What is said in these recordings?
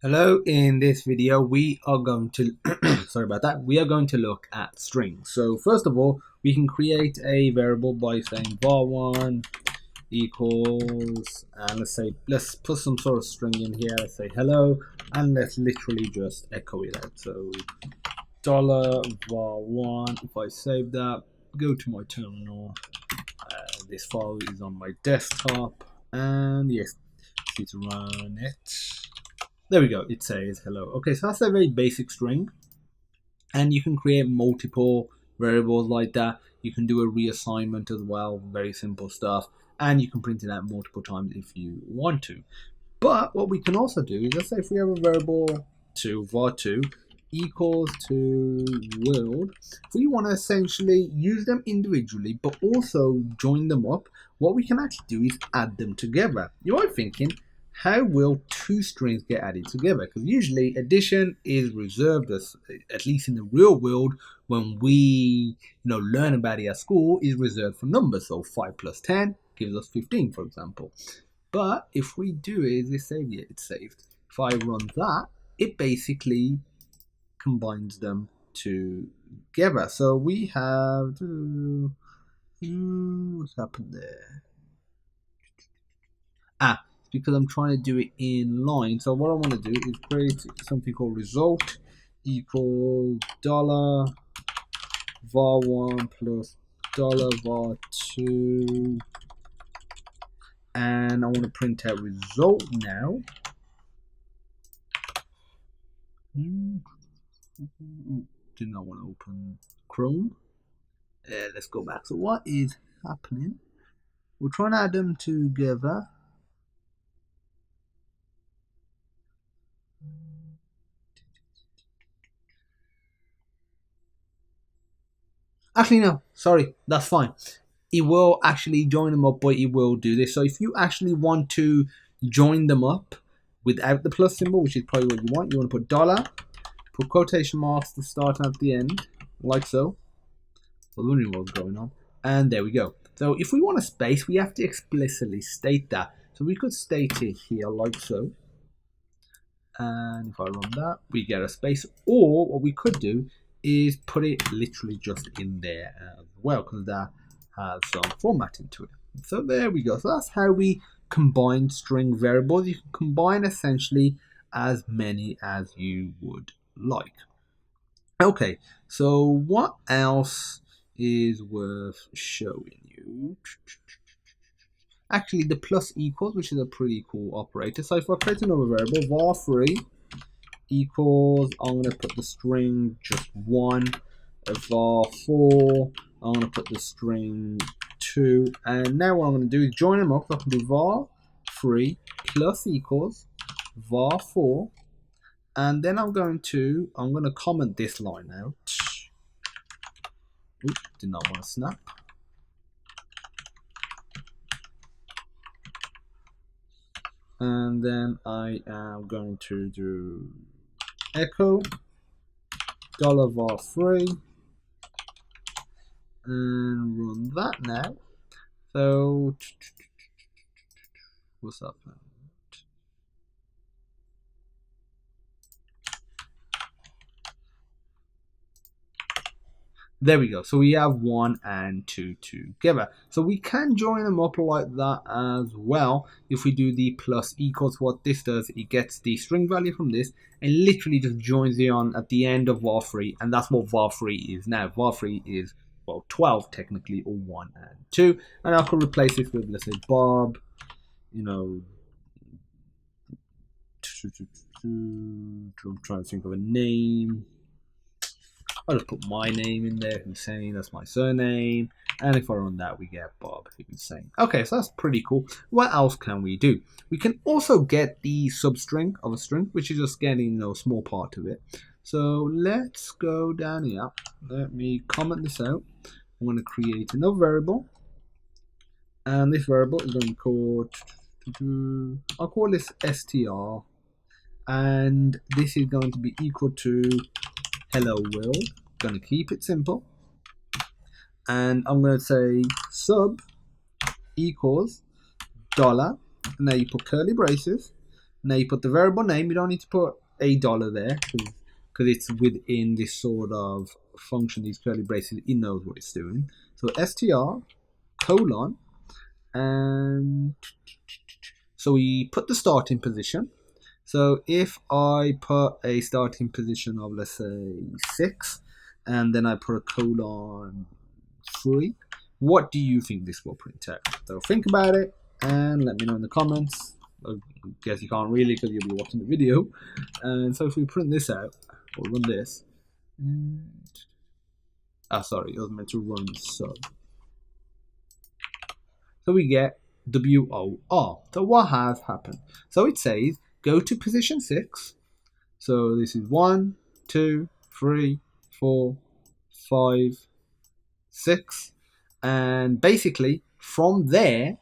Hello, in this video we are going to sorry about that. We are going to look at strings. So first of all, we can create a variable by saying var1 equals, and let's put some sort of string in here. Let's say hello, and let's literally just echo it out. So $var1. If I save that, go to my terminal. This file is on my desktop, and yes, need to run it. There we go, it says hello. Okay, so that's a very basic string, and you can create multiple variables like that. You can do a reassignment as well, very simple stuff, and you can print it out multiple times if you want to. But what we can also do is, let's say if we have a variable 2, var2 equals to world, if we want to essentially use them individually but also join them up, what we can actually do is add them together. You might be thinking, how will two strings get added together? Because usually addition is reserved, at least in the real world, when we learn about it at school, is reserved for numbers. So 5 plus 10 gives us 15, for example. But if we do it, it's saved. Yeah, it's saved. If I run that, it basically combines them together. So we have what's happened there? Because I'm trying to do it in line. So what I want to do is create something called result equals $var1 plus $var2, and I want to print out result now. Did not want to open Chrome. Let's go back. So what is happening? We're trying to add them together. Actually, no, sorry, that's fine. It will actually join them up, but it will do this. So if you actually want to join them up without the plus symbol, which is probably what you want to put dollar, put quotation marks to start and at the end, like so. I was wondering what was going on. And there we go. So if we want a space, we have to explicitly state that. So we could state it here like so. And if I run that, we get a space. Or what we could do is put it literally just in there as well, because that has some formatting to it. So there we go. So that's how we combine string variables. You can combine essentially as many as you would like. Okay, so what else is worth showing you? Actually, the plus equals, which is a pretty cool operator. So if I create another variable, var3 equals, I'm going to put the string just 1, var4, I'm going to put the string 2, and now what I'm going to do is join them up. So I can do var3 plus equals var4, and then I'm going to comment this line out. Oops, did not want to snap. And then I am going to do echo $var3 and run that now. So what's up? There we go. So we have 1 and 2 together. So we can join them up like that as well. If we do the plus equals, what this does, it gets the string value from this and literally just joins it on at the end of var3, and that's what var3 is now. var3 is, well, 12 technically, or 1 and 2. And I could replace this with, let's say, Bob, I'm trying to think of a name. I'll just put my name in there, Hussein, that's my surname. And if I run that, we get Bob Hussein. Okay, so that's pretty cool. What else can we do? We can also get the substring of a string, which is just getting a small part of it. So let's go down here. Let me comment this out. I'm going to create another variable. And this variable is going to be called, I'll call this str. And this is going to be equal to hello world. I'm going to keep it simple, and I'm going to say sub equals dollar. Now you put curly braces, Now you put the variable name. You don't need to put $1 there because it's within this sort of function, these curly braces. It knows what it's doing. So str colon, and so we put the starting position. So if I put a starting position of, let's say, 6, and then I put a colon 3, what do you think this will print out? So think about it and let me know in the comments. I guess you can't really because you'll be watching the video. And so if we print this out, or run this, sorry, it was meant to run sub. So we get WOR. So what has happened? So it says go to position 6. So this is 1, 2, 3, 4, 5, 6. And basically from there,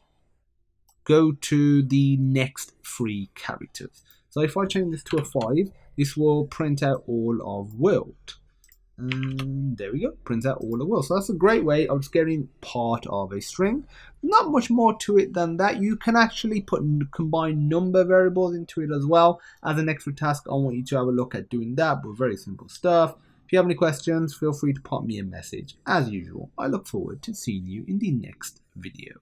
go to the next 3 characters. So if I change this to a 5, this will print out all of world. And there we go, prints out all of world. So that's a great way of just getting part of a string. Not much more to it than that. You can actually combine number variables into it as well. As an extra task, I want you to have a look at doing that, but very simple stuff. If you have any questions, feel free to pop me a message. As usual, I look forward to seeing you in the next video.